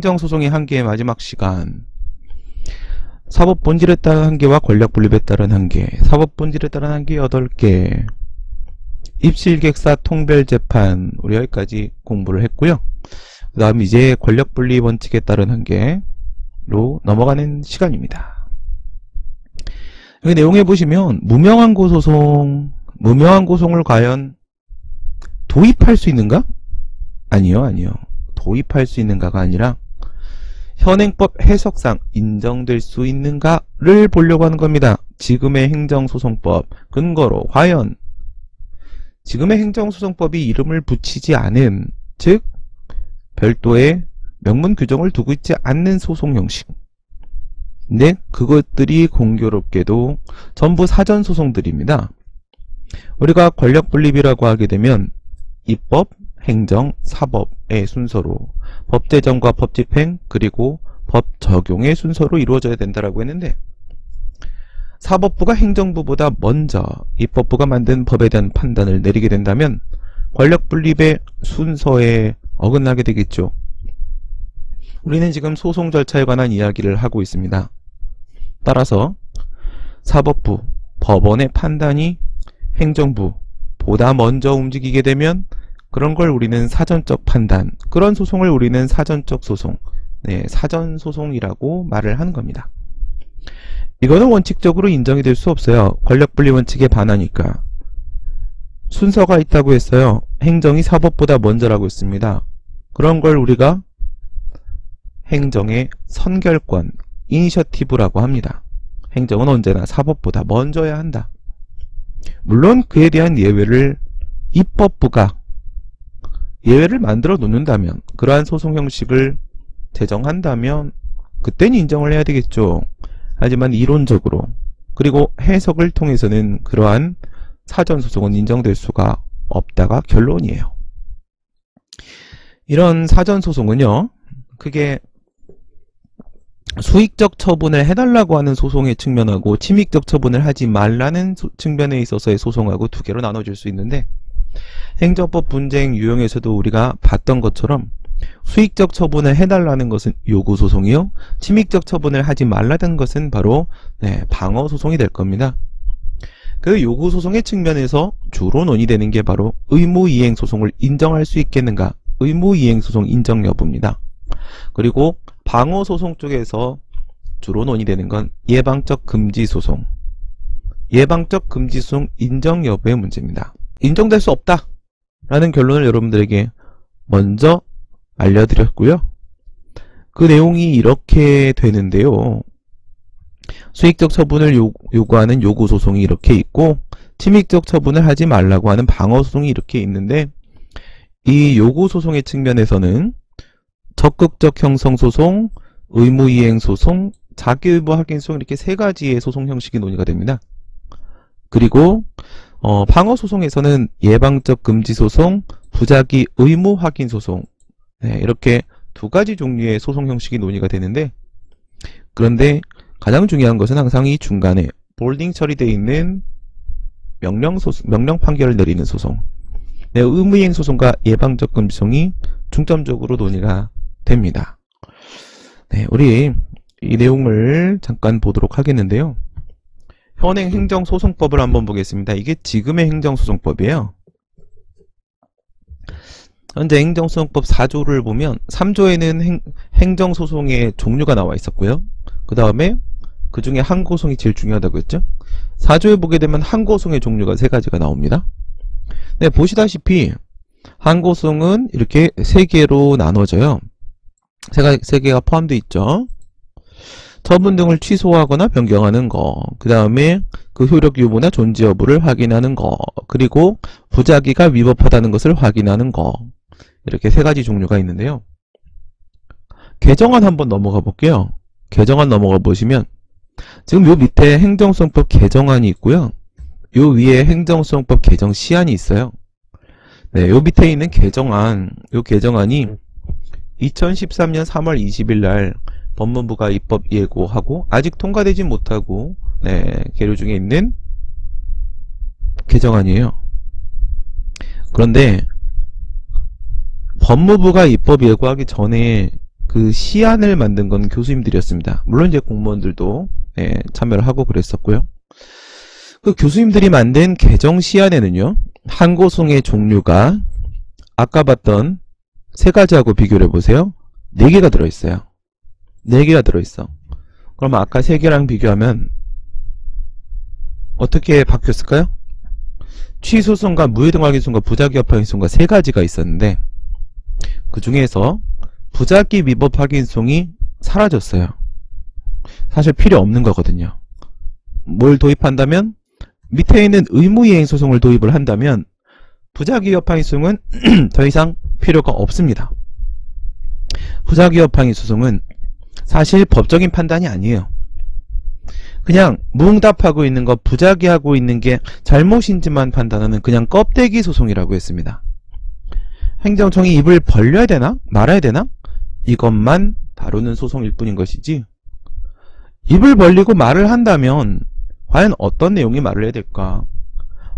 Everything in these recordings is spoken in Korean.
행정소송의 한계의 마지막 시간. 사법 본질에 따른 한계와 권력 분립에 따른 한계. 사법 본질에 따른 한계 8개. 입실객사 통별재판. 우리 여기까지 공부를 했고요. 그 다음 이제 권력 분립 원칙에 따른 한계로 넘어가는 시간입니다. 여기 내용에 보시면 무명항고 소송을 과연 도입할 수 있는가? 아니요. 도입할 수 있는가가 아니라 현행법 해석상 인정될 수 있는가를 보려고 하는 겁니다. 지금의 행정소송법 근거로 과연 지금의 행정소송법이 이름을 붙이지 않은, 즉 별도의 명문 규정을 두고 있지 않는 소송 형식. 근데 그것들이 공교롭게도 전부 사전소송들입니다. 우리가 권력분립이라고 하게 되면 입법, 행정, 사법의 순서로 법 제정과 법 집행 그리고 법 적용의 순서로 이루어져야 된다라고 했는데, 사법부가 행정부보다 먼저 입법부가 만든 법에 대한 판단을 내리게 된다면 권력 분립의 순서에 어긋나게 되겠죠. 우리는 지금 소송 절차에 관한 이야기를 하고 있습니다. 따라서 사법부, 법원의 판단이 행정부보다 먼저 움직이게 되면 그런 걸 우리는 사전적 판단, 그런 소송을 우리는 사전적 소송, 사전소송이라고 말을 하는 겁니다. 이거는 원칙적으로 인정이 될 수 없어요. 권력분리 원칙에 반하니까. 순서가 있다고 했어요. 행정이 사법보다 먼저라고 했습니다. 그런 걸 우리가 행정의 선결권, 이니셔티브라고 합니다. 행정은 언제나 사법보다 먼저야 한다. 물론 그에 대한 예외를 입법부가 예외를 만들어 놓는다면, 그러한 소송 형식을 제정한다면 그때는 인정을 해야 되겠죠. 하지만 이론적으로 그리고 해석을 통해서는 그러한 사전소송은 인정될 수가 없다가 결론이에요. 이런 사전소송은요, 그게 수익적 처분을 해달라고 하는 소송의 측면하고 침익적 처분을 하지 말라는 측면에 있어서의 소송하고 두 개로 나눠질 수 있는데, 행정법 분쟁 유형에서도 우리가 봤던 것처럼 수익적 처분을 해달라는 것은 요구소송이요, 침익적 처분을 하지 말라는 것은 바로 방어소송이 될 겁니다. 그 요구소송의 측면에서 주로 논의되는 게 바로 의무이행소송을 인정할 수 있겠는가, 의무이행소송 인정 여부입니다. 그리고 방어소송 쪽에서 주로 논의되는 건 예방적 금지소송, 예방적 금지소송 인정 여부의 문제입니다. 인정될 수 없다 라는 결론을 여러분들에게 먼저 알려드렸고요. 그 내용이 이렇게 되는데요. 수익적 처분을 요구하는 요구소송이 이렇게 있고, 침익적 처분을 하지 말라고 하는 방어소송이 이렇게 있는데, 이 요구소송의 측면에서는 적극적 형성소송, 의무이행소송, 자기의무 확인소송, 이렇게 세 가지의 소송 형식이 논의가 됩니다. 그리고 방어소송에서는 예방적 금지소송, 부작위 의무 확인소송, 이렇게 두 가지 종류의 소송 형식이 논의가 되는데, 그런데 가장 중요한 것은 항상 이 중간에 볼딩 처리되어 있는 명령 판결을 내리는 소송, 의무이행 소송과 예방적 금지소송이 중점적으로 논의가 됩니다. 우리 이 내용을 잠깐 보도록 하겠는데요. 현행 행정소송법을 한번 보겠습니다. 이게 지금의 행정소송법이에요. 현재 행정소송법 4조를 보면 3조에는 행정소송의 종류가 나와 있었고요. 그 다음에 그 중에 항고소송이 제일 중요하다고 했죠. 4조에 보게 되면 항고소송의 종류가 3가지가 나옵니다. 보시다시피 항고소송은 이렇게 3개로 나눠져요. 3개가 포함되어 있죠. 처분 등을 취소하거나 변경하는 거, 그 다음에 그 효력 유무나 존재 여부를 확인하는 거, 그리고 부작위가 위법하다는 것을 확인하는 거, 이렇게 3가지 종류가 있는데요. 개정안 한번 넘어가 볼게요. 개정안 넘어가 보시면 지금 요 밑에 행정소송법 개정안이 있고요. 요 위에 행정소송법 개정 시안이 있어요. 요 밑에 있는 개정안, 요 개정안이 2013년 3월 20일 날 법무부가 입법 예고하고 아직 통과되지 못하고 계류 중에 있는 개정안이에요. 그런데 법무부가 입법 예고하기 전에 그 시안을 만든 건 교수님들이었습니다. 물론 이제 공무원들도 참여를 하고 그랬었고요. 그 교수님들이 만든 개정 시안에는요, 항고송의 종류가 아까 봤던 3가지하고 비교를 해보세요. 4개가 들어있어요. 4개가 들어있어. 그러면 아까 3개랑 비교하면 어떻게 바뀌었을까요? 취소송과 무효등록인송과 부작위협 확인송과 3가지가 있었는데 그 중에서 부작위 위법 확인송이 사라졌어요. 사실 필요 없는 거거든요. 뭘 도입한다면 밑에 있는 의무이행소송을 도입을 한다면 부작위협 확인송은 더 이상 필요가 없습니다. 부작위협 확인소송은 사실 법적인 판단이 아니에요. 그냥 무응답하고 있는 거, 부작위하고 있는 게 잘못인지만 판단하는 그냥 껍데기 소송이라고 했습니다. 행정청이 입을 벌려야 되나? 말아야 되나? 이것만 다루는 소송일 뿐인 것이지, 입을 벌리고 말을 한다면 과연 어떤 내용이 말을 해야 될까?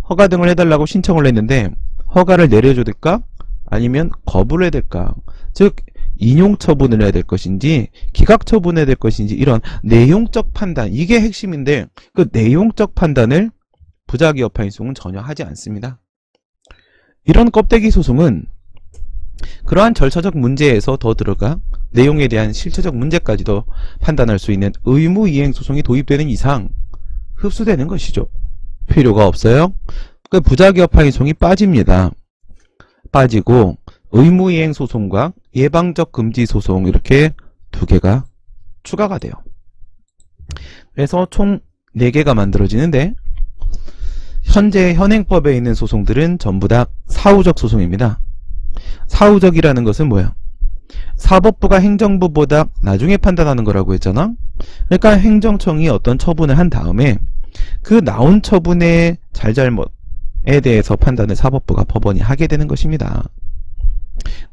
허가 등을 해달라고 신청을 했는데 허가를 내려줘야 될까? 아니면 거부를 해야 될까? 즉 인용 처분을 해야 될 것인지 기각 처분해야 될 것인지, 이런 내용적 판단, 이게 핵심인데 그 내용적 판단을 부작위협 확인송은 전혀 하지 않습니다. 이런 껍데기 소송은 그러한 절차적 문제에서 더 들어가 내용에 대한 실체적 문제까지도 판단할 수 있는 의무이행소송이 도입되는 이상 흡수되는 것이죠. 필요가 없어요. 그 부작위협 확인송이 빠집니다. 빠지고 의무이행소송과 예방적 금지소송, 이렇게 2개가 추가가 돼요. 그래서 총 4개가 만들어지는데 현재 현행법에 있는 소송들은 전부 다 사후적 소송입니다. 사후적이라는 것은 뭐야? 사법부가 행정부보다 나중에 판단하는 거라고 했잖아. 그러니까 행정청이 어떤 처분을 한 다음에 그 나온 처분의 잘잘못에 대해서 판단을 사법부가, 법원이 하게 되는 것입니다.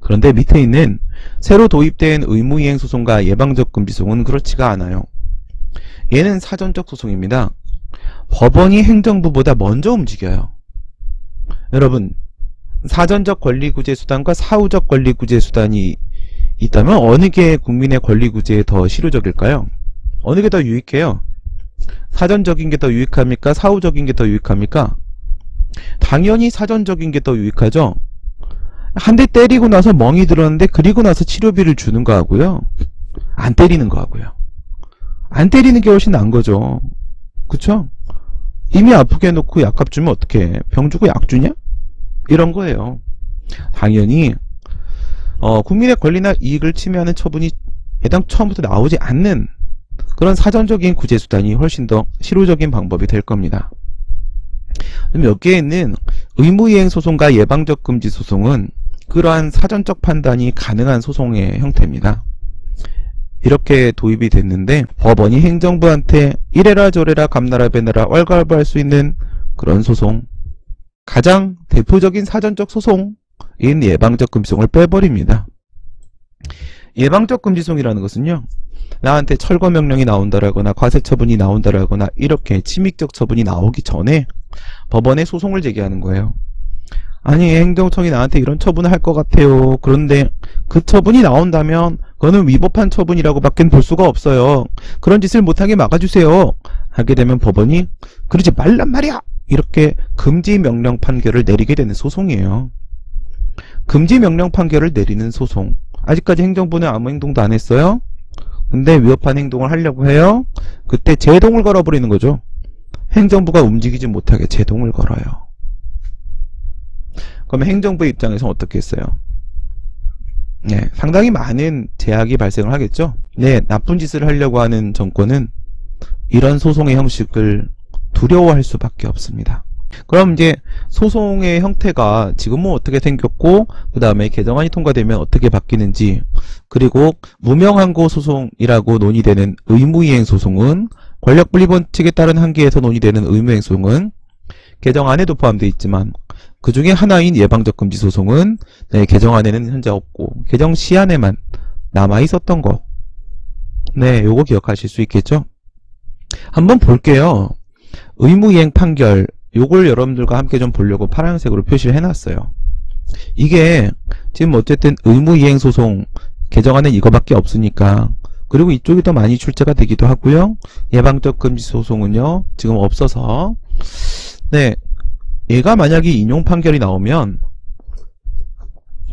그런데 밑에 있는 새로 도입된 의무이행소송과 예방적 금지소송은 그렇지가 않아요. 얘는 사전적 소송입니다. 법원이 행정부보다 먼저 움직여요. 여러분, 사전적 권리구제수단과 사후적 권리구제수단이 있다면 어느 게 국민의 권리구제에 더 실효적일까요? 어느 게 더 유익해요? 사전적인 게 더 유익합니까? 사후적인 게 더 유익합니까? 당연히 사전적인 게 더 유익하죠. 한 대 때리고 나서 멍이 들었는데 그리고 나서 치료비를 주는 거하고요, 안 때리는 거하고요, 안 때리는 게 훨씬 나은 거죠. 그쵸? 이미 아프게 해놓고 약값 주면 어떡해? 병 주고 약 주냐? 이런 거예요. 당연히 국민의 권리나 이익을 침해하는 처분이 애당 처음부터 나오지 않는 그런 사전적인 구제수단이 훨씬 더 실효적인 방법이 될 겁니다. 여기에 있는 의무이행소송과 예방적 금지소송은 그러한 사전적 판단이 가능한 소송의 형태입니다. 이렇게 도입이 됐는데 법원이 행정부한테 이래라 저래라 감나라 배나라 왈가왈부할 수 있는 그런 소송, 가장 대표적인 사전적 소송인 예방적 금지소송을 빼버립니다. 예방적 금지소송이라는 것은요, 나한테 철거 명령이 나온다라거나 과세 처분이 나온다라거나 이렇게 침입적 처분이 나오기 전에 법원에 소송을 제기하는 거예요. 아니, 행정청이 나한테 이런 처분을 할 것 같아요. 그런데 그 처분이 나온다면 그거는 위법한 처분이라고 밖엔 볼 수가 없어요. 그런 짓을 못하게 막아주세요. 하게 되면 법원이 그러지 말란 말이야! 이렇게 금지 명령 판결을 내리게 되는 소송이에요. 금지 명령 판결을 내리는 소송. 아직까지 행정부는 아무 행동도 안 했어요. 근데 위법한 행동을 하려고 해요. 그때 제동을 걸어버리는 거죠. 행정부가 움직이지 못하게 제동을 걸어요. 그러면 행정부의 입장에서 어떻게 했어요? 네, 상당히 많은 제약이 발생을 하겠죠. 네, 나쁜 짓을 하려고 하는 정권은 이런 소송의 형식을 두려워할 수밖에 없습니다. 그럼 이제 소송의 형태가 지금은 어떻게 생겼고 그 다음에 개정안이 통과되면 어떻게 바뀌는지, 그리고 무명항고 소송이라고 논의되는 의무이행 소송은, 권력분리 원칙에 따른 한계에서 논의되는 의무이행 소송은 개정안에도 포함되어 있지만 그 중에 하나인 예방적 금지 소송은 개정안에는 현재 없고 개정 시안에만 남아 있었던 거. 네, 요거 기억하실 수 있겠죠? 한번 볼게요. 의무이행 판결, 요걸 여러분들과 함께 좀 보려고 파란색으로 표시를 해놨어요. 이게 지금 어쨌든 의무이행 소송 개정안은 이거밖에 없으니까. 그리고 이쪽이 더 많이 출제가 되기도 하고요. 예방적 금지 소송은요, 지금 없어서. 네, 얘가 만약에 인용 판결이 나오면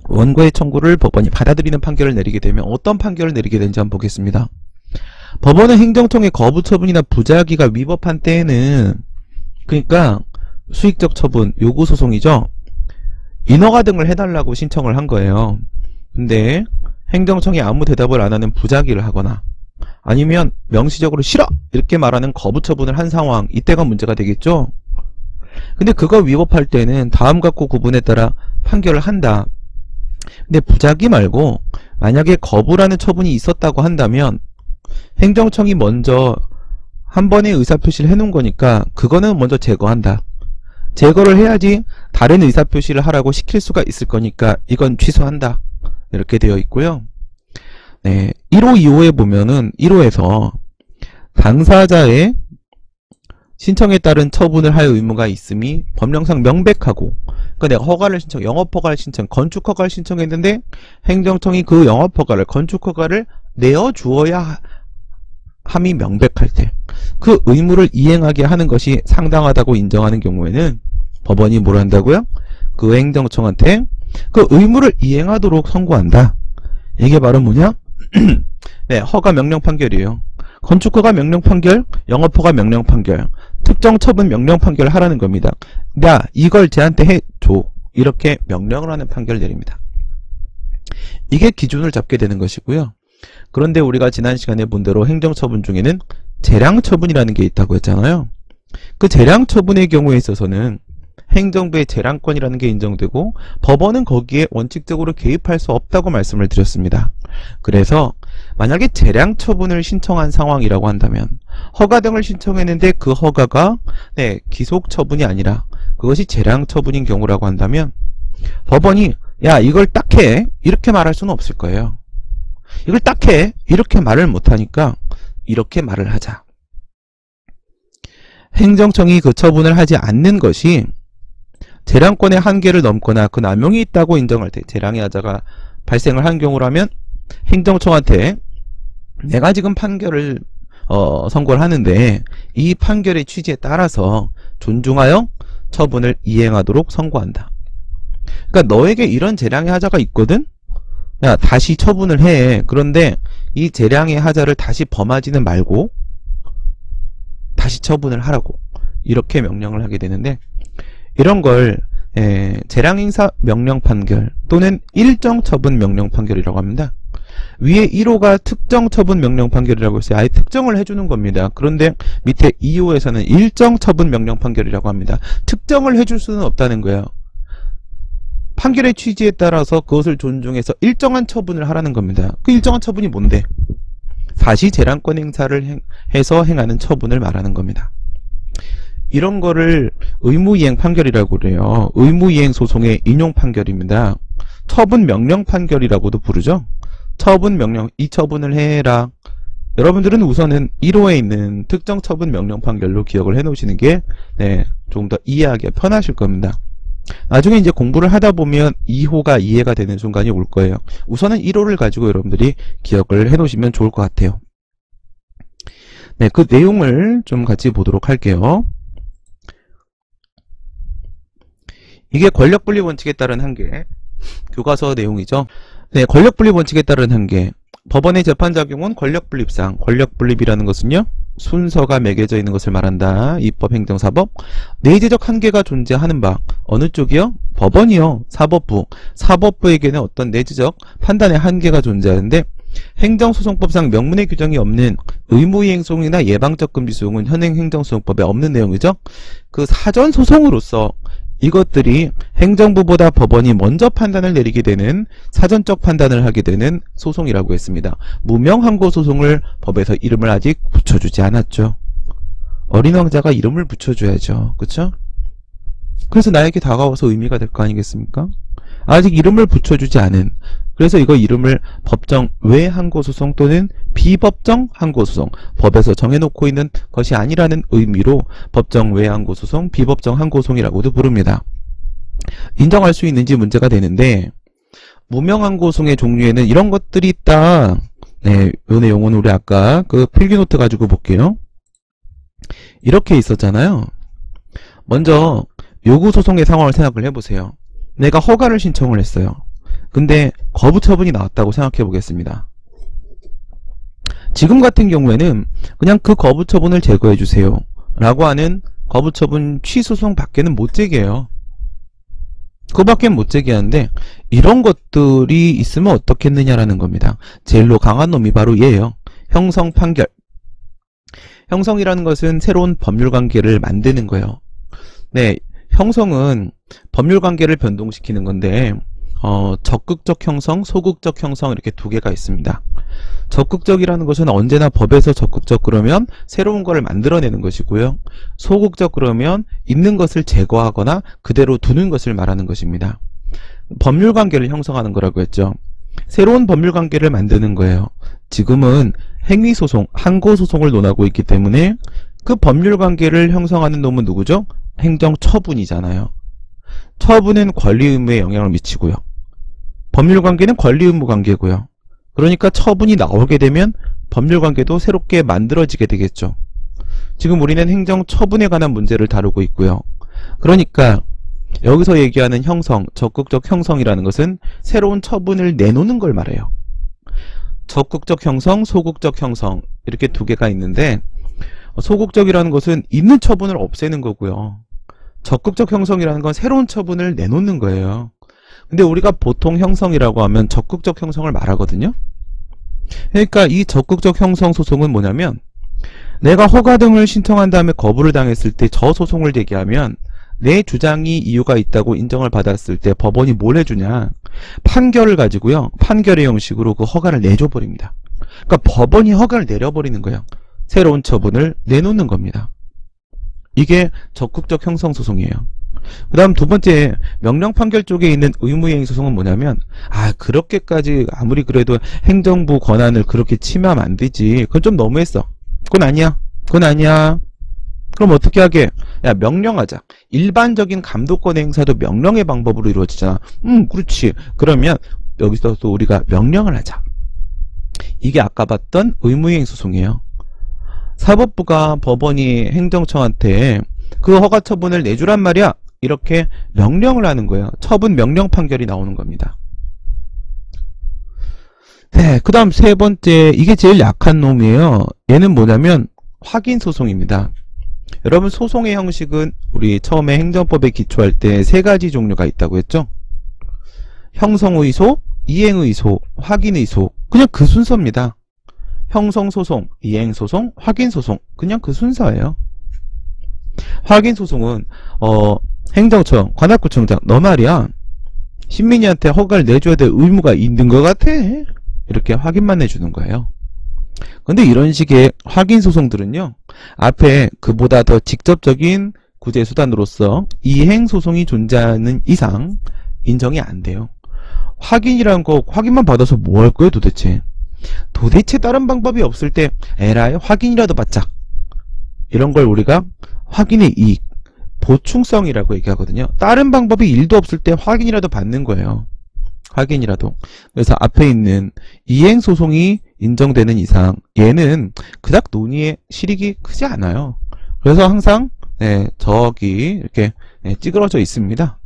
원고의 청구를 법원이 받아들이는 판결을 내리게 되면 어떤 판결을 내리게 되는지 한번 보겠습니다. 법원은 행정청의 거부 처분이나 부작위가 위법한 때에는, 그러니까 수익적 처분 요구 소송이죠. 인허가 등을 해달라고 신청을 한 거예요. 근데 행정청이 아무 대답을 안 하는 부작위를 하거나 아니면 명시적으로 싫어! 이렇게 말하는 거부 처분을 한 상황, 이때가 문제가 되겠죠. 근데 그거 위법할 때는 다음과 같고 구분에 따라 판결을 한다. 근데 부작위 말고 만약에 거부라는 처분이 있었다고 한다면 행정청이 먼저 한 번의 의사표시를 해놓은 거니까 그거는 먼저 제거한다. 제거를 해야지 다른 의사표시를 하라고 시킬 수가 있을 거니까 이건 취소한다. 이렇게 되어 있고요. 네, 1호, 2호에 보면은 1호에서 당사자의 신청에 따른 처분을 할 의무가 있음이 법령상 명백하고, 그러니까 내가 허가를 신청, 영업허가를 신청, 건축허가를 신청했는데 행정청이 그 영업허가를, 건축허가를 내어주어야 함이 명백할 때 그 의무를 이행하게 하는 것이 상당하다고 인정하는 경우에는 법원이 뭘 한다고요? 그 행정청한테 그 의무를 이행하도록 선고한다. 이게 바로 뭐냐? 네, 허가 명령 판결이에요. 건축허가 명령 판결, 영업허가 명령 판결, 특정 처분 명령 판결을 하라는 겁니다. 야, 이걸 쟤한테 해줘. 이렇게 명령을 하는 판결을 내립니다. 이게 기준을 잡게 되는 것이고요. 그런데 우리가 지난 시간에 본 대로 행정처분 중에는 재량처분이라는 게 있다고 했잖아요. 그 재량처분의 경우에 있어서는 행정부의 재량권이라는 게 인정되고 법원은 거기에 원칙적으로 개입할 수 없다고 말씀을 드렸습니다. 그래서 만약에 재량처분을 신청한 상황이라고 한다면 허가 등을 신청했는데 그 허가가 기속처분이 아니라 그것이 재량처분인 경우라고 한다면 법원이 야, 이걸 딱 해 이렇게 말할 수는 없을 거예요. 이걸 딱 해 이렇게 말을 못하니까 이렇게 말을 하자. 행정청이 그 처분을 하지 않는 것이 재량권의 한계를 넘거나 그 남용이 있다고 인정할 때, 재량의 하자가 발생을 한 경우라면 행정청한테 내가 지금 판결을 선고를 하는데 이 판결의 취지에 따라서 존중하여 처분을 이행하도록 선고한다. 그러니까 너에게 이런 재량의 하자가 있거든? 야, 다시 처분을 해. 그런데 이 재량의 하자를 다시 범하지는 말고 다시 처분을 하라고 이렇게 명령을 하게 되는데, 이런 걸 재량행사 명령 판결 또는 일정 처분 명령 판결이라고 합니다. 위에 1호가 특정 처분 명령 판결이라고 했어요. 아예 특정을 해주는 겁니다. 그런데 밑에 2호에서는 일정 처분 명령 판결이라고 합니다. 특정을 해줄 수는 없다는 거예요. 판결의 취지에 따라서 그것을 존중해서 일정한 처분을 하라는 겁니다. 그 일정한 처분이 뭔데? 다시 재량권 행사를 해서 행하는 처분을 말하는 겁니다. 이런 거를 의무이행 판결이라고 그래요. 의무이행 소송의 인용 판결입니다. 처분 명령 판결이라고도 부르죠. 처분 명령, 이 처분을 해라. 여러분들은 우선은 1호에 있는 특정 처분 명령 판결로 기억을 해 놓으시는 게 조금 더 이해하기 편하실 겁니다. 나중에 이제 공부를 하다 보면 2호가 이해가 되는 순간이 올 거예요. 우선은 1호를 가지고 여러분들이 기억을 해 놓으시면 좋을 것 같아요. 네, 그 내용을 좀 같이 보도록 할게요. 이게 권력분립 원칙에 따른 한계, 교과서 내용이죠. 네, 권력분립 원칙에 따른 한계. 법원의 재판작용은 권력분립상, 권력분립이라는 것은요, 순서가 매겨져 있는 것을 말한다. 입법, 행정, 사법. 내재적 한계가 존재하는 바. 어느 쪽이요? 법원이요. 사법부. 사법부에게는 어떤 내재적 판단의 한계가 존재하는데, 행정소송법상 명문의 규정이 없는 의무이행소송이나 예방적 금지소송은 현행 행정소송법에 없는 내용이죠. 그 사전소송으로서 이것들이 행정부보다 법원이 먼저 판단을 내리게 되는 사전적 판단을 하게 되는 소송이라고 했습니다. 무명항고 소송을 법에서 이름을 아직 붙여주지 않았죠. 어린 왕자가 이름을 붙여줘야죠. 그쵸? 그래서 나에게 다가와서 의미가 될 거 아니겠습니까? 아직 이름을 붙여주지 않은, 그래서 이거 이름을 법정 외항고소송 또는 비법정 항고소송, 법에서 정해놓고 있는 것이 아니라는 의미로 법정 외항고소송, 비법정 항고소송이라고도 부릅니다. 인정할 수 있는지 문제가 되는데, 무명항고송의 종류에는 이런 것들이 있다. 네, 요 내용은 우리 아까 그 필기노트 가지고 볼게요. 이렇게 있었잖아요. 먼저 요구소송의 상황을 생각을 해보세요. 내가 허가를 신청을 했어요. 근데 거부 처분이 나왔다고 생각해 보겠습니다. 지금 같은 경우에는 그냥 그 거부 처분을 제거해 주세요 라고 하는 거부 처분 취소송 밖에는 못 제기해요. 그밖에 못 제기하는데 이런 것들이 있으면 어떻겠느냐라는 겁니다. 제일로 강한 놈이 바로 얘예요. 형성 판결. 형성이라는 것은 새로운 법률관계를 만드는 거예요. 네, 형성은 법률관계를 변동시키는 건데 적극적 형성, 소극적 형성 이렇게 두 개가 있습니다. 적극적이라는 것은 언제나 법에서 적극적 그러면 새로운 것을 만들어내는 것이고요. 소극적 그러면 있는 것을 제거하거나 그대로 두는 것을 말하는 것입니다. 법률관계를 형성하는 거라고 했죠. 새로운 법률관계를 만드는 거예요. 지금은 행위소송, 항고소송을 논하고 있기 때문에 그 법률관계를 형성하는 놈은 누구죠? 행정처분이잖아요. 처분은 권리의무에 영향을 미치고요. 법률관계는 권리의무관계고요. 그러니까 처분이 나오게 되면 법률관계도 새롭게 만들어지게 되겠죠. 지금 우리는 행정처분에 관한 문제를 다루고 있고요. 그러니까 여기서 얘기하는 형성, 적극적 형성이라는 것은 새로운 처분을 내놓는 걸 말해요. 적극적 형성, 소극적 형성 이렇게 두 개가 있는데 소극적이라는 것은 있는 처분을 없애는 거고요. 적극적 형성이라는 건 새로운 처분을 내놓는 거예요. 근데 우리가 보통 형성이라고 하면 적극적 형성을 말하거든요. 그러니까 이 적극적 형성 소송은 뭐냐면 내가 허가 등을 신청한 다음에 거부를 당했을 때 저 소송을 제기하면 내 주장이 이유가 있다고 인정을 받았을 때 법원이 뭘 해주냐, 판결을 가지고요, 판결의 형식으로 그 허가를 내줘버립니다. 그러니까 법원이 허가를 내려버리는 거예요. 새로운 처분을 내놓는 겁니다. 이게 적극적 형성 소송이에요. 그 다음 두 번째, 명령 판결 쪽에 있는 의무이행 소송은 뭐냐면 그렇게까지 아무리 그래도 행정부 권한을 그렇게 침해하면 안 되지, 그건 좀 너무했어, 그건 아니야, 그건 아니야. 그럼 어떻게 하게? 야, 명령하자. 일반적인 감독권의 행사도 명령의 방법으로 이루어지잖아. 그렇지. 그러면 여기서 또 우리가 명령을 하자. 이게 아까 봤던 의무이행 소송이에요. 사법부가 법원이 행정청한테 그 허가 처분을 내주란 말이야, 이렇게 명령을 하는 거예요. 처분 명령 판결이 나오는 겁니다. 네, 그 다음 세 번째, 이게 제일 약한 놈이에요. 얘는 뭐냐면 확인 소송입니다. 여러분, 소송의 형식은 우리 처음에 행정법에 기초할 때 세 가지 종류가 있다고 했죠. 형성의소, 이행의소, 확인의소. 그냥 그 순서입니다. 형성소송, 이행소송, 확인소송. 그냥 그 순서예요. 확인소송은 행정청, 관할구청장, 너 말이야 신민이한테 허가를 내줘야 될 의무가 있는 것 같아, 이렇게 확인만 해주는 거예요. 근데 이런 식의 확인소송들은요, 앞에 그보다 더 직접적인 구제수단으로서 이행소송이 존재하는 이상 인정이 안 돼요. 확인이라는 거 확인만 받아서 뭐 할 거예요 도대체? 도대체 다른 방법이 없을 때 에라이 확인이라도 받자, 이런 걸 우리가 확인의 이익, 보충성이라고 얘기하거든요. 다른 방법이 1도 없을 때 확인이라도 받는 거예요. 확인이라도. 그래서 앞에 있는 이행소송이 인정되는 이상 얘는 그닥 논의의 실익이 크지 않아요. 그래서 항상 저기 이렇게 찌그러져 있습니다.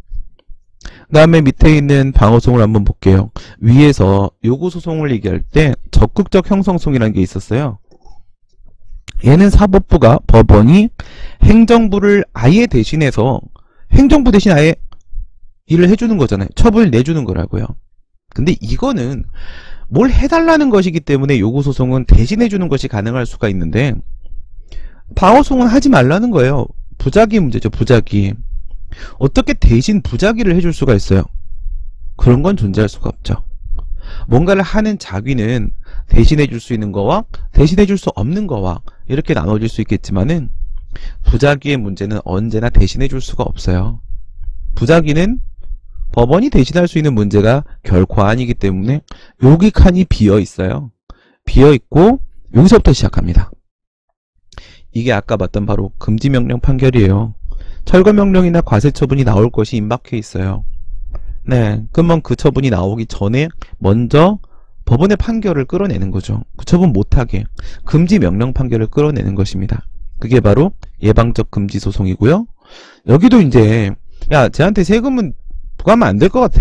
그 다음에 밑에 있는 방어소송을 한번 볼게요. 위에서 요구소송을 얘기할 때 적극적 형성소송이라는 게 있었어요. 얘는 사법부가, 법원이 행정부를 아예 대신해서 행정부 대신 아예 일을 해주는 거잖아요. 처분을 내주는 거라고요. 근데 이거는 뭘 해달라는 것이기 때문에 요구소송은 대신해주는 것이 가능할 수가 있는데 방어소송은 하지 말라는 거예요. 부작위 문제죠. 부작위. 어떻게 대신 부작위를 해줄 수가 있어요? 그런 건 존재할 수가 없죠. 뭔가를 하는 작위는 대신해줄 수 있는 거와 대신해줄 수 없는 거와 이렇게 나눠질 수 있겠지만은 부작위의 문제는 언제나 대신해줄 수가 없어요. 부작위는 법원이 대신할 수 있는 문제가 결코 아니기 때문에 여기 칸이 비어 있어요. 비어 있고 여기서부터 시작합니다. 이게 아까 봤던 바로 금지명령 판결이에요. 철거명령이나 과세처분이 나올 것이 임박해 있어요. 네, 그러면 그 처분이 나오기 전에 먼저 법원의 판결을 끌어내는 거죠. 그 처분 못하게 금지 명령 판결을 끌어내는 것입니다. 그게 바로 예방적 금지 소송이고요. 여기도 이제 야, 쟤한테 세금은 부과하면 안 될 것 같아.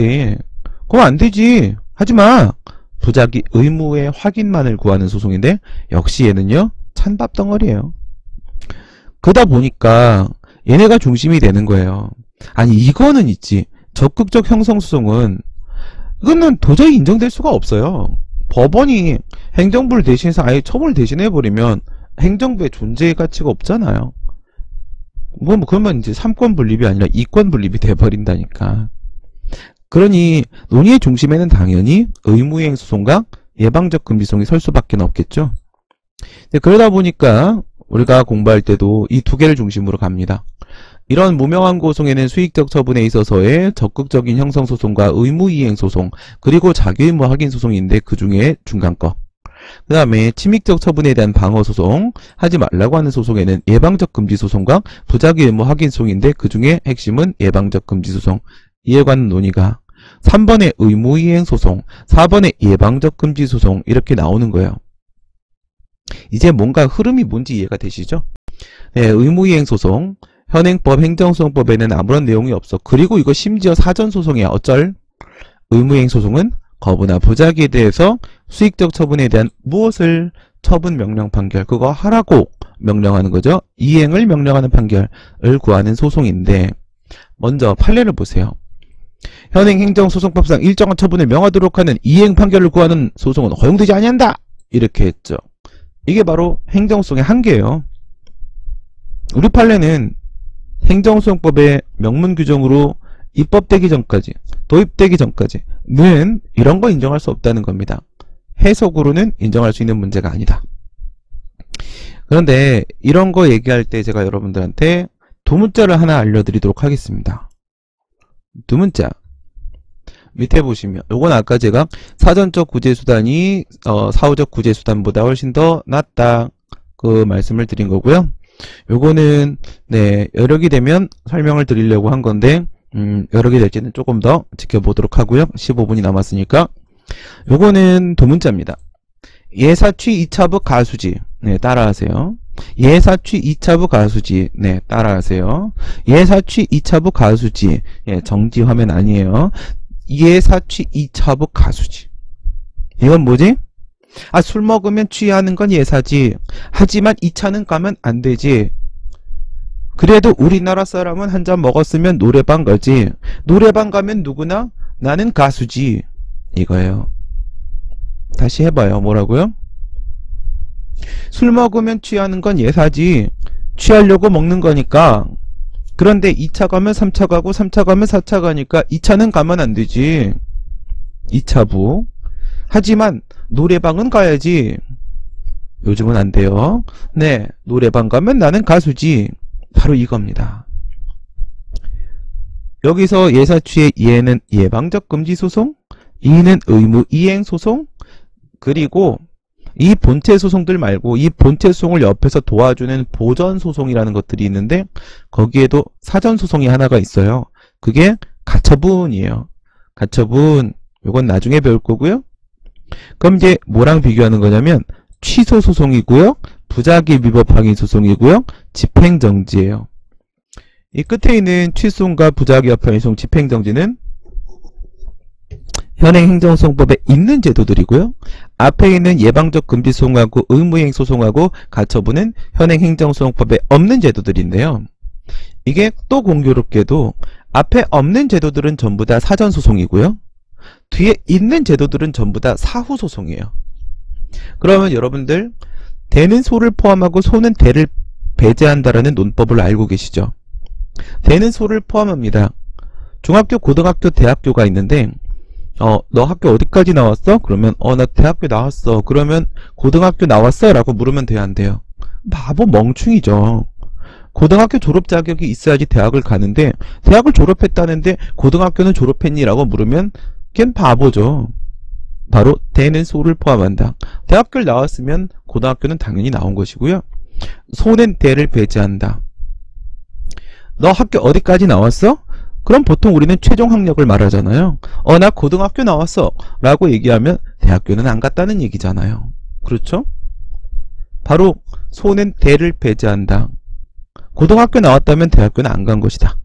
그럼 안 되지. 하지마. 부작위 의무의 확인만을 구하는 소송인데 역시 얘는요 찬밥 덩어리예요. 그러다 보니까 얘네가 중심이 되는 거예요. 아니 이거는 있지. 적극적 형성소송은 이거는 도저히 인정될 수가 없어요. 법원이 행정부를 대신해서 아예 처분을 대신해버리면 행정부의 존재의 가치가 없잖아요. 뭐 그러면 이제 3권 분립이 아니라 2권 분립이 돼버린다니까. 그러니 논의의 중심에는 당연히 의무이행 소송과 예방적 금지소송이 설 수밖에 없겠죠. 그러다 보니까 우리가 공부할 때도 이 두 개를 중심으로 갑니다. 이런 무명한 고소에는 수익적 처분에 있어서의 적극적인 형성소송과 의무이행소송 그리고 자기의무 확인소송인데 그 중에 중간 거. 그 다음에 침익적 처분에 대한 방어소송 하지 말라고 하는 소송에는 예방적 금지소송과 부작위 의무 확인소송인데 그 중에 핵심은 예방적 금지소송. 이에 관한 논의가 3번의 의무이행소송 4번의 예방적 금지소송 이렇게 나오는 거예요. 이제 뭔가 흐름이 뭔지 이해가 되시죠? 네, 의무이행소송 현행법 행정소송법에는 아무런 내용이 없어. 그리고 이거 심지어 사전소송이야. 어쩔? 의무이행소송은 거부나 부작위에 대해서 수익적 처분에 대한 무엇을 처분 명령 판결 그거 하라고 명령하는 거죠. 이행을 명령하는 판결을 구하는 소송인데 먼저 판례를 보세요. 현행 행정소송법상 일정한 처분을 명하도록 하는 이행 판결을 구하는 소송은 허용되지 아니한다. 이렇게 했죠. 이게 바로 행정소송의 한계예요. 우리 판례는 행정소송법의 명문 규정으로 입법되기 전까지, 도입되기 전까지는 이런 거 인정할 수 없다는 겁니다. 해석으로는 인정할 수 있는 문제가 아니다. 그런데 이런 거 얘기할 때 제가 여러분들한테 두 문자를 하나 알려드리도록 하겠습니다. 두 문자. 밑에 보시면 요건 아까 제가 사전적 구제수단이 사후적 구제수단보다 훨씬 더 낫다 그 말씀을 드린 거고요. 요거는 네 여력이 되면 설명을 드리려고 한 건데 여력이 될지는 조금 더 지켜보도록 하고요. 15분이 남았으니까 요거는 두 문자입니다. 예사취 2차부 가수지 네 따라하세요. 예사취 2차부 가수지 네 따라하세요. 예사취 2차부 가수지 예 정지 화면 아니에요. 예사취 2차부 가수지. 이건 뭐지? 아, 술 먹으면 취하는 건 예사지. 하지만 2차는 가면 안 되지. 그래도 우리나라 사람은 한 잔 먹었으면 노래방 가지. 노래방 가면 누구나 나는 가수지. 이거예요. 다시 해봐요. 뭐라고요? 술 먹으면 취하는 건 예사지. 취하려고 먹는 거니까. 그런데 2차 가면 3차 가고 3차 가면 4차 가니까 2차는 가면 안 되지. 2차부. 하지만 노래방은 가야지. 요즘은 안 돼요. 네, 노래방 가면 나는 가수지. 바로 이겁니다. 여기서 예사취의 예는 예방적 금지 소송, 이는 의무 이행 소송, 그리고 이 본체 소송들 말고 이 본체 소송을 옆에서 도와주는 보전 소송이라는 것들이 있는데 거기에도 사전 소송이 하나가 있어요. 그게 가처분이에요. 가처분 이건 나중에 배울 거고요. 그럼 이제 뭐랑 비교하는 거냐면 취소 소송이고요. 부작위 위법 확인 소송이고요. 집행정지예요. 이 끝에 있는 취소과 부작위 위법 확인 소송 집행정지는 현행 행정소송법에 있는 제도들이고요. 앞에 있는 예방적 금지 소송하고 의무이행 소송하고 가처분은 현행 행정소송법에 없는 제도들인데요. 이게 또 공교롭게도 앞에 없는 제도들은 전부 다 사전소송이고요. 뒤에 있는 제도들은 전부 다 사후소송이에요. 그러면 여러분들 대는 소를 포함하고 소는 대를 배제한다라는 논법을 알고 계시죠? 대는 소를 포함합니다. 중학교, 고등학교, 대학교가 있는데 너 학교 어디까지 나왔어? 그러면 나 대학교 나왔어. 그러면 고등학교 나왔어? 라고 물으면 돼요, 안 돼요? 바보 멍충이죠. 고등학교 졸업 자격이 있어야지 대학을 가는데 대학을 졸업했다는데 고등학교는 졸업했니? 라고 물으면 걘 바보죠. 바로 대는 소를 포함한다. 대학교를 나왔으면 고등학교는 당연히 나온 것이고요. 소는 대를 배제한다. 너 학교 어디까지 나왔어? 그럼 보통 우리는 최종 학력을 말하잖아요. 나 고등학교 나왔어 라고 얘기하면 대학교는 안 갔다는 얘기잖아요. 그렇죠? 바로 소는 대를 배제한다. 고등학교 나왔다면 대학교는 안 간 것이다.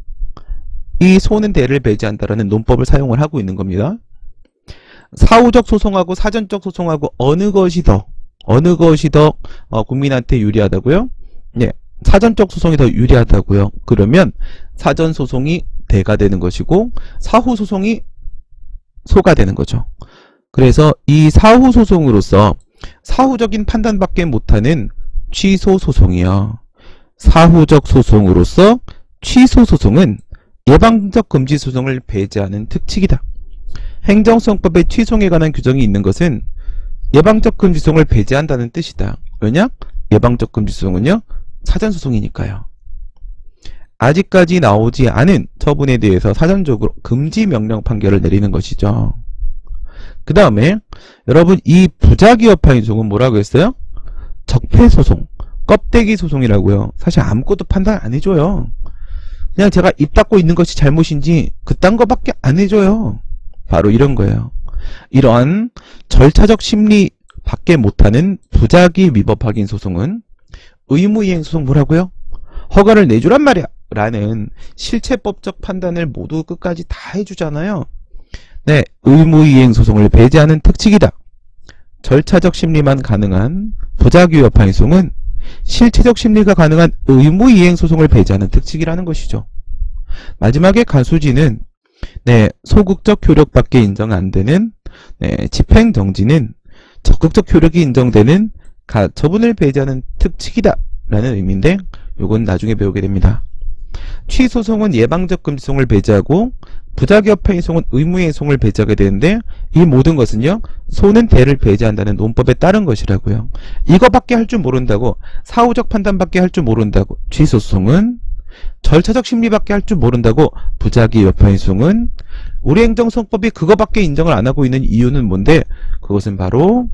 이 소는 대를 배제한다라는 논법을 사용을 하고 있는 겁니다. 사후적 소송하고 사전적 소송하고 어느 것이 더 국민한테 유리하다고요? 네, 사전적 소송이 더 유리하다고요. 그러면 사전 소송이 대가 되는 것이고 사후 소송이 소가 되는 거죠. 그래서 이 사후 소송으로서 사후적인 판단밖에 못하는 취소 소송이요. 사후적 소송으로서 취소 소송은 예방적 금지 소송을 배제하는 특칙이다. 행정소송법에 취소에 관한 규정이 있는 것은 예방적 금지 소송을 배제한다는 뜻이다. 왜냐? 예방적 금지 소송은요, 사전 소송이니까요. 아직까지 나오지 않은 처분에 대해서 사전적으로 금지 명령 판결을 내리는 것이죠. 그 다음에 여러분 이 부작위협파인 소송은 뭐라고 했어요? 적폐소송, 껍데기 소송이라고요. 사실 아무것도 판단 안 해줘요. 그냥 제가 입 닫고 있는 것이 잘못인지 그딴 거밖에 안 해줘요. 바로 이런 거예요. 이러한 절차적 심리 밖에 못하는 부작위 위법 확인 소송은 의무이행 소송 뭐라고요? 허가를 내주란 말이야 라는 실체법적 판단을 모두 끝까지 다 해주잖아요. 네, 의무이행 소송을 배제하는 특칙이다. 절차적 심리만 가능한 부작위 위법 확인 소송은 실체적 심리가 가능한 의무이행 소송을 배제하는 특칙이라는 것이죠. 마지막에 가수지는 네, 소극적 효력밖에 인정 안 되는 집행정지는 적극적 효력이 인정되는 처분을 배제하는 특칙이다 라는 의미인데 요건 나중에 배우게 됩니다. 취소송은 예방적 금지송을 배제하고 부작위협행위송은 의무이행송을 배제하게 되는데 이 모든 것은요 소는 대를 배제한다는 논법에 따른 것이라고요. 이거밖에 할 줄 모른다고 사후적 판단밖에 할 줄 모른다고 취소송은 절차적 심리밖에 할 줄 모른다고 부작위협행위송은 우리 행정소송법이 그거밖에 인정을 안 하고 있는 이유는 뭔데 그것은 바로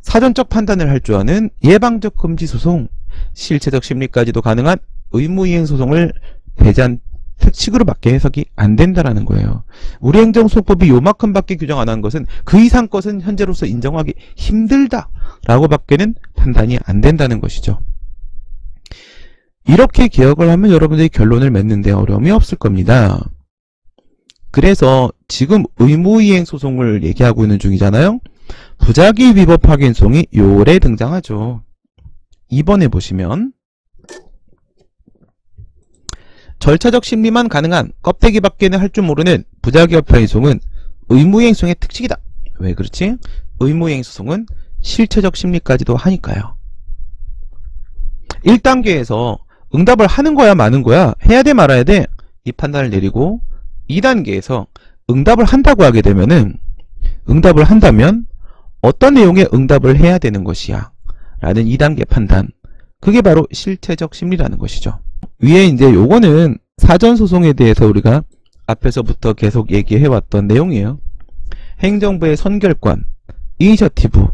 사전적 판단을 할 줄 아는 예방적 금지소송 실체적 심리까지도 가능한 의무이행소송을 배제한 특칙으로밖에 해석이 안 된다라는 거예요. 우리 행정소송법이 요만큼밖에 규정 안 한 것은 그 이상 것은 현재로서 인정하기 힘들다라고 밖에는 판단이 안 된다는 것이죠. 이렇게 기억을 하면 여러분들이 결론을 맺는데 어려움이 없을 겁니다. 그래서 지금 의무이행 소송을 얘기하고 있는 중이잖아요. 부작위 위법 확인 소송이 요래 등장하죠. 2번에 보시면 절차적 심리만 가능한 껍데기밖에는 할 줄 모르는 부작위 위법 확인 소송은 의무이행 소송의 특징이다. 왜 그렇지? 의무이행 소송은 실체적 심리까지도 하니까요. 1단계에서 응답을 하는 거야 마는 거야 해야 돼 말아야 돼 이 판단을 내리고 2단계에서 응답을 한다고 하게 되면은 응답을 한다면 어떤 내용의 응답을 해야 되는 것이야 라는 2단계 판단, 그게 바로 실체적 심리라는 것이죠. 위에 이제 요거는 사전소송에 대해서 우리가 앞에서부터 계속 얘기해왔던 내용이에요. 행정부의 선결권, 이니셔티브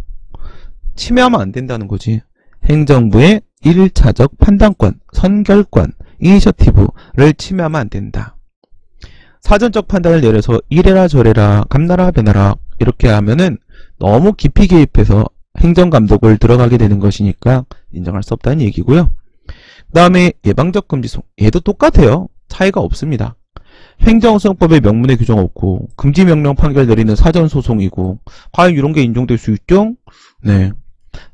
침해하면 안 된다는 거지. 행정부의 1차적 판단권, 선결권, 이니셔티브를 침해하면 안 된다. 사전적 판단을 내려서 이래라 저래라 감나라 배나라 이렇게 하면은 너무 깊이 개입해서 행정감독을 들어가게 되는 것이니까 인정할 수 없다는 얘기고요. 그 다음에 예방적 금지소송, 얘도 똑같아요. 차이가 없습니다. 행정소송법에 명문의 규정 없고 금지명령 판결 내리는 사전소송이고 과연 이런 게 인정될 수 있죠? 네.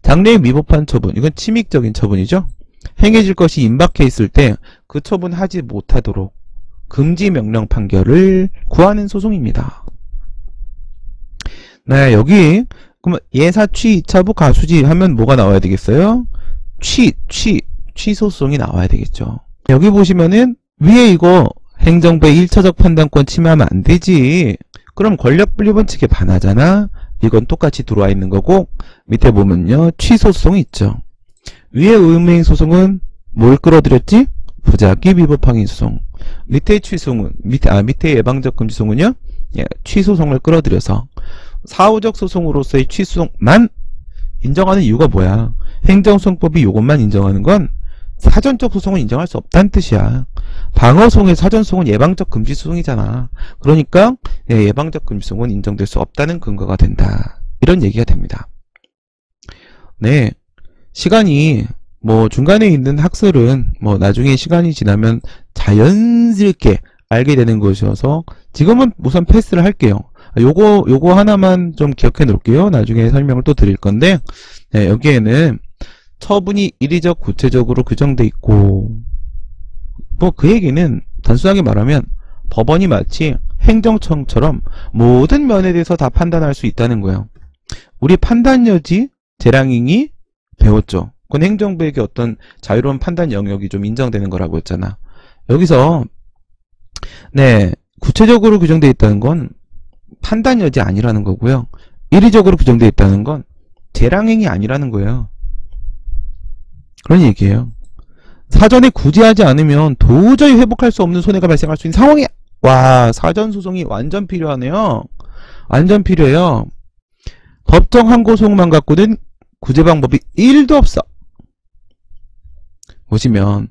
장래에 위법한 처분, 이건 침익적인 처분이죠. 행해질 것이 임박해 있을 때 그 처분하지 못하도록 금지명령 판결을 구하는 소송입니다. 네, 여기 그러면 예사, 취, 차부, 가수지 하면 뭐가 나와야 되겠어요? 취소소송이 나와야 되겠죠. 여기 보시면은 위에 이거 행정부의 1차적 판단권 침해하면 안 되지. 그럼 권력분립원칙에 반하잖아. 이건 똑같이 들어와 있는 거고 밑에 보면요 취소소송이 있죠. 위에 의무이행 소송은 뭘 끌어들였지? 부작위 위법 확인 소송. 밑에 취소송은 밑에 예방적 금지 소송은요 취소송을 끌어들여서 사후적 소송으로서의 취소송만 인정하는 이유가 뭐야? 행정소송법이 이것만 인정하는 건 사전적 소송은 인정할 수 없다는 뜻이야. 방어소송의 사전소송은 예방적 금지소송이잖아. 그러니까 예방적 금지소송은 인정될 수 없다는 근거가 된다. 이런 얘기가 됩니다. 네, 시간이 뭐 중간에 있는 학설은 뭐 나중에 시간이 지나면 자연스럽게 알게 되는 것이어서 지금은 우선 패스를 할게요. 요거 하나만 좀 기억해 놓을게요. 나중에 설명을 또 드릴 건데, 네, 여기에는 처분이 이리적 구체적으로 규정돼 있고, 뭐 그 얘기는 단순하게 말하면 법원이 마치 행정청처럼 모든 면에 대해서 다 판단할 수 있다는 거예요. 우리 판단 여지 재량행위 배웠죠. 그건 행정부에게 어떤 자유로운 판단 영역이 좀 인정되는 거라고 했잖아. 여기서 네, 구체적으로 규정되어 있다는 건 판단 여지 아니라는 거고요. 이리적으로 규정되어 있다는 건 재량행위 아니라는 거예요. 그런 얘기예요. 사전에 구제하지 않으면 도저히 회복할 수 없는 손해가 발생할 수 있는 상황에, 와, 사전소송이 완전 필요하네요. 완전 필요해요. 법정 항고소송만 갖고는 구제 방법이 1도 없어. 보시면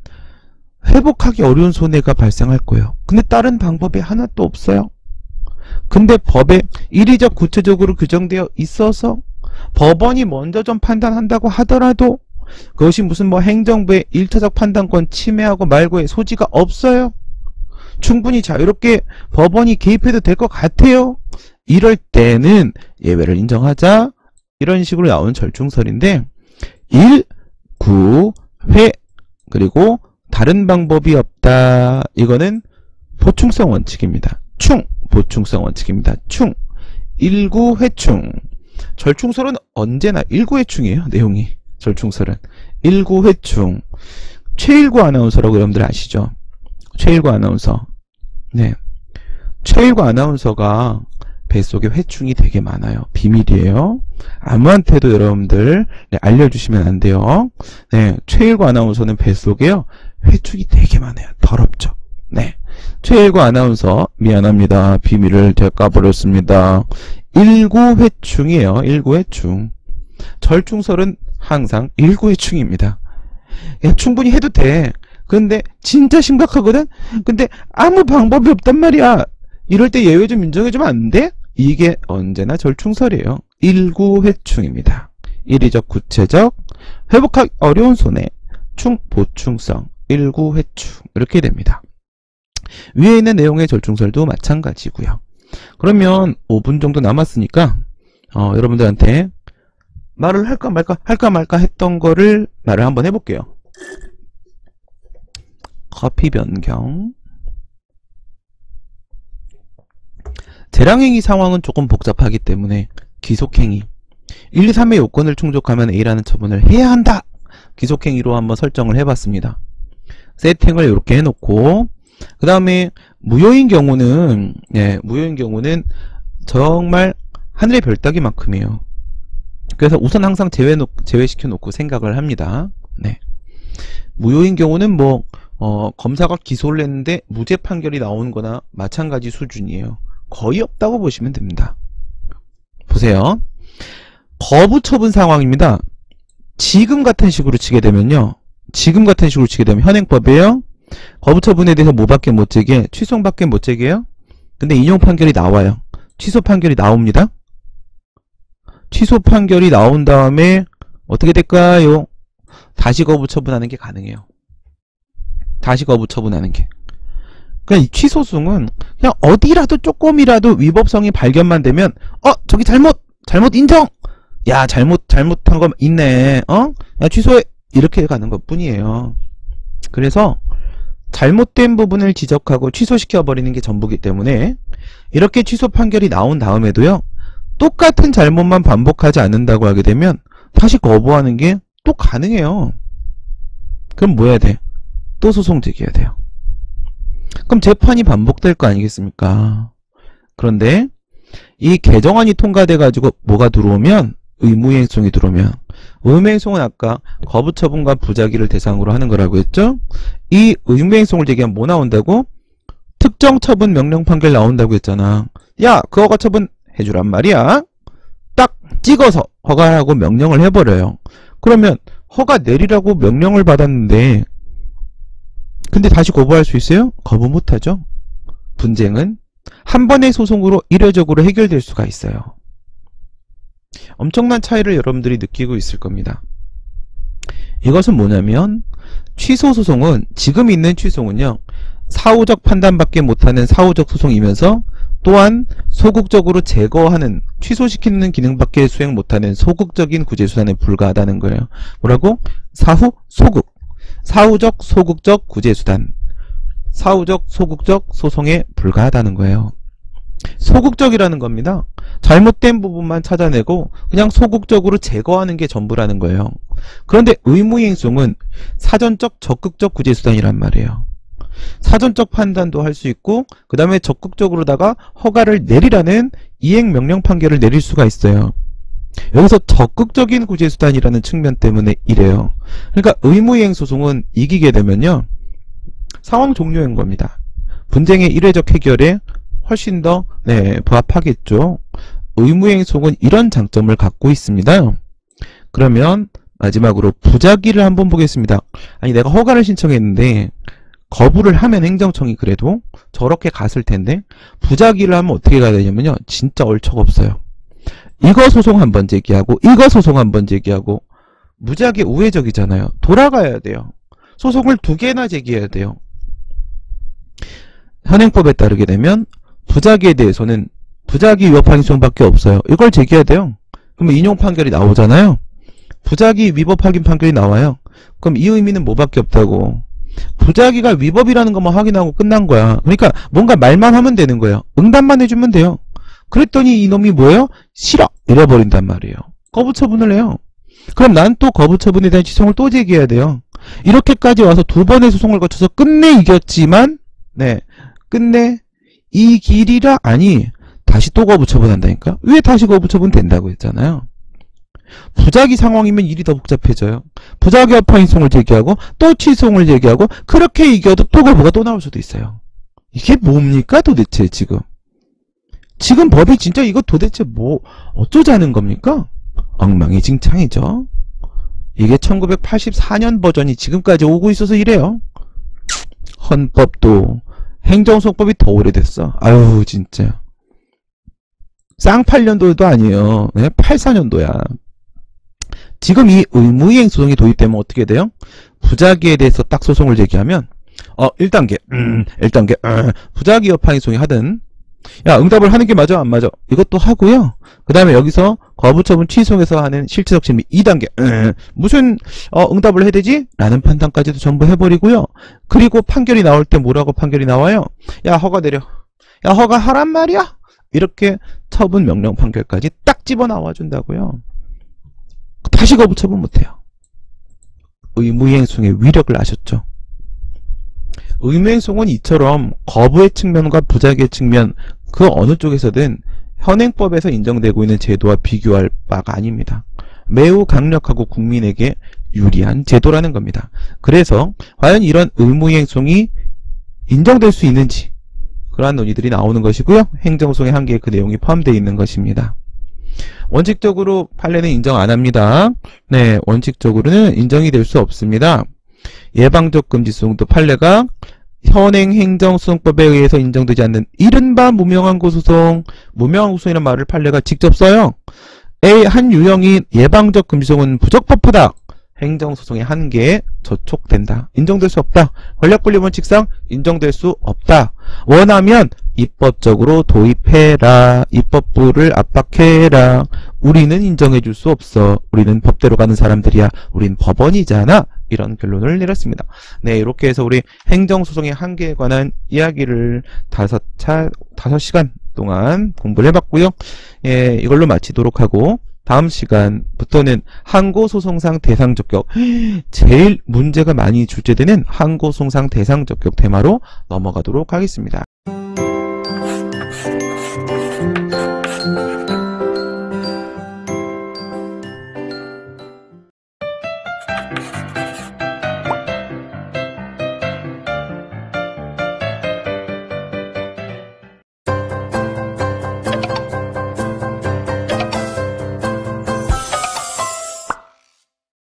회복하기 어려운 손해가 발생할 거예요. 근데 다른 방법이 하나도 없어요. 근데 법에 이리적 구체적으로 규정되어 있어서 법원이 먼저 좀 판단한다고 하더라도 그것이 무슨 뭐 행정부의 일차적 판단권 침해하고 말고의 소지가 없어요. 충분히 자유롭게 법원이 개입해도 될 것 같아요. 이럴 때는 예외를 인정하자. 이런 식으로 나오는 절충설인데 1, 9, 회 그리고 다른 방법이 없다. 이거는 보충성 원칙입니다. 충, 보충성 원칙입니다. 충, 1구 회충. 절충설은 언제나 1구 회충이에요. 내용이. 절충설은 1구 회충. 최일구 아나운서라고 여러분들 아시죠? 최일구 아나운서. 네, 최일구 아나운서가 뱃속에 회충이 되게 많아요. 비밀이에요. 아무한테도 여러분들 알려주시면 안 돼요. 네, 최일구 아나운서는 뱃속에요 회충이 되게 많아요. 더럽죠. 네, 최일구 아나운서 미안합니다. 비밀을 제가 까버렸습니다. 1구 회충이에요. 1구 회충. 절충설은 항상 1구 회충입니다. 충분히 해도 돼. 근데 진짜 심각하거든? 근데 아무 방법이 없단 말이야. 이럴 때 예외 좀 인정해주면 안 돼? 이게 언제나 절충설이에요. 1구 회충입니다. 이리적 구체적 회복하기 어려운 손해 충 보충성 1구 회충 이렇게 됩니다. 위에 있는 내용의 절충설도 마찬가지고요. 그러면 5분 정도 남았으니까 여러분들한테 말을 할까 말까 했던 거를 말을 한번 해볼게요. 커피 변경. 재량행위 상황은 조금 복잡하기 때문에 기속행위 1, 2, 3의 요건을 충족하면 A라는 처분을 해야 한다. 기속행위로 한번 설정을 해봤습니다. 세팅을 이렇게 해놓고 그 다음에 무효인 경우는 무효인 경우는 정말 하늘의 별 따기만큼이에요. 그래서 우선 항상 제외시켜 놓고 생각을 합니다. 네. 무효인 경우는 뭐 검사가 기소를 했는데 무죄 판결이 나오는 거나 마찬가지 수준이에요. 거의 없다고 보시면 됩니다. 보세요. 거부 처분 상황입니다. 지금 같은 식으로 치게 되면요. 지금 같은 식으로 치게 되면 현행법이에요. 거부 처분에 대해서 뭐밖에 못 제기해? 취소밖에 못 제기해요. 근데 인용 판결이 나와요. 취소 판결이 나옵니다. 취소 판결이 나온 다음에 어떻게 될까요? 다시 거부 처분하는 게 가능해요. 다시 거부 처분하는 게. 그러니까 이 취소승은 그냥 어디라도 조금이라도 위법성이 발견만 되면 저기 잘못 인정! 야 잘못한 거 있네. 야 취소해! 이렇게 가는 것 뿐이에요. 그래서 잘못된 부분을 지적하고 취소시켜버리는 게 전부기 때문에 이렇게 취소 판결이 나온 다음에도요. 똑같은 잘못만 반복하지 않는다고 하게 되면 다시 거부하는 게 또 가능해요. 그럼 뭐 해야 돼? 또 소송 제기해야 돼요. 그럼 재판이 반복될 거 아니겠습니까? 그런데 이 개정안이 통과돼 가지고 뭐가 들어오면 의무행송이 들어오면 의무행송은 아까 거부처분과 부작위를 대상으로 하는 거라고 했죠? 이 의무행송을 제기하면 뭐 나온다고? 특정 처분 명령 판결 나온다고 했잖아. 야 그 허가 처분 해주란 말이야. 딱 찍어서 허가하고 명령을 해버려요. 그러면 허가 내리라고 명령을 받았는데 근데 다시 거부할 수 있어요? 거부 못하죠. 분쟁은 한 번의 소송으로 이례적으로 해결될 수가 있어요. 엄청난 차이를 여러분들이 느끼고 있을 겁니다. 이것은 뭐냐면 취소 소송은, 지금 있는 취소는요, 사후적 판단밖에 못하는 사후적 소송이면서 또한 소극적으로 제거하는, 취소시키는 기능밖에 수행 못하는 소극적인 구제수단에 불과하다는 거예요. 뭐라고? 소극. 사후적 소극적 구제수단. 사후적 소극적 소송에 불과하다는 거예요. 소극적이라는 겁니다. 잘못된 부분만 찾아내고 그냥 소극적으로 제거하는 게 전부라는 거예요. 그런데 의무이행소송은 사전적 적극적 구제수단이란 말이에요. 사전적 판단도 할 수 있고 그 다음에 적극적으로다가 허가를 내리라는 이행명령 판결을 내릴 수가 있어요. 여기서 적극적인 구제수단이라는 측면 때문에 이래요. 그러니까 의무이행소송은 이기게 되면요, 상황 종료인 겁니다. 분쟁의 이례적 해결에 훨씬 더 부합하겠죠. 의무이행소송은 이런 장점을 갖고 있습니다. 그러면 마지막으로 부작위를 한번 보겠습니다. 아니, 내가 허가를 신청했는데 거부를 하면 행정청이 그래도 저렇게 갔을 텐데 부작위를 하면 어떻게 가야 되냐면요, 진짜 얼척없어요. 이거 소송 한번 제기하고 이거 소송 한번 제기하고, 무지하게 우회적이잖아요. 돌아가야 돼요. 소송을 2개나 제기해야 돼요. 현행법에 따르게 되면 부작위에 대해서는 부작위 위법 확인소송밖에 없어요. 이걸 제기해야 돼요. 그러면 인용 판결이 나오잖아요. 부작위 위법 확인 판결이 나와요. 그럼 이 의미는 뭐밖에 없다고, 부작위가 위법이라는 것만 확인하고 끝난 거야. 그러니까 뭔가 말만 하면 되는 거예요. 응답만 해주면 돼요. 그랬더니 이놈이 뭐예요? 싫어! 이래버린단 말이에요. 거부 처분을 해요. 그럼 난 또 거부 처분에 대한 취소를 또 제기해야 돼요. 이렇게까지 와서 2번의 소송을 거쳐서 끝내 이겼지만, 끝내 이길이라, 아니, 다시 또 거부 처분한다니까? 왜 다시 거부 처분 된다고 했잖아요. 부작위 상황이면 일이 더 복잡해져요. 부작위 합헌소송을 제기하고 또 취소송을 제기하고, 그렇게 이겨도 또 거부가 또 나올 수도 있어요. 이게 뭡니까 도대체 지금 법이 진짜 이거 도대체 뭐 어쩌자는 겁니까? 엉망이진창이죠. 이게 1984년 버전이 지금까지 오고 있어서 이래요. 헌법도 행정소송법이 더 오래됐어. 아유 진짜 쌍팔년도도 아니에요. 84년도야. 지금 이 의무이행소송이 도입되면 어떻게 돼요? 부작위에 대해서 딱 소송을 제기하면 1단계 부작위 합헌소송이 하든, 야 응답을 하는 게 맞아 안 맞아 이것도 하고요. 그 다음에 여기서 거부처분 취소해서 하는 실체적 질문 2단계 무슨 응답을 해야 되지? 라는 판단까지도 전부 해버리고요. 그리고 판결이 나올 때 뭐라고 판결이 나와요? 야 허가 내려, 야 허가 하란 말이야, 이렇게 처분 명령 판결까지 딱 집어나와 준다고요. 다시 거부처분 못해요. 의무이행소송의 위력을 아셨죠? 의무이행소송은 이처럼 거부의 측면과 부작위의 측면, 그 어느 쪽에서든 현행법에서 인정되고 있는 제도와 비교할 바가 아닙니다. 매우 강력하고 국민에게 유리한 제도라는 겁니다. 그래서 과연 이런 의무이행소송이 인정될 수 있는지, 그러한 논의들이 나오는 것이고요. 행정소송의 한계에 그 내용이 포함되어 있는 것입니다. 원칙적으로 판례는 인정 안 합니다. 원칙적으로는 인정이 될 수 없습니다. 예방적 금지소송도 판례가 현행 행정소송법에 의해서 인정되지 않는 이른바 무명한 고소송, 무명한 고소송이라는 말을 판례가 직접 써요. 한 유형인 예방적 금지소송은 부적법하다. 행정소송의 한계에 저촉된다. 인정될 수 없다. 권력분립 원칙상 인정될 수 없다. 원하면 입법적으로 도입해라. 입법부를 압박해라. 우리는 인정해줄 수 없어. 우리는 법대로 가는 사람들이야. 우린 법원이잖아. 이런 결론을 내렸습니다. 이렇게 해서 우리 행정소송의 한계에 관한 이야기를 5시간 동안 공부를 해봤고요. 이걸로 마치도록 하고, 다음 시간부터는 항고소송상 대상적격, 제일 문제가 많이 출제되는 항고소송상 대상적격 테마로 넘어가도록 하겠습니다.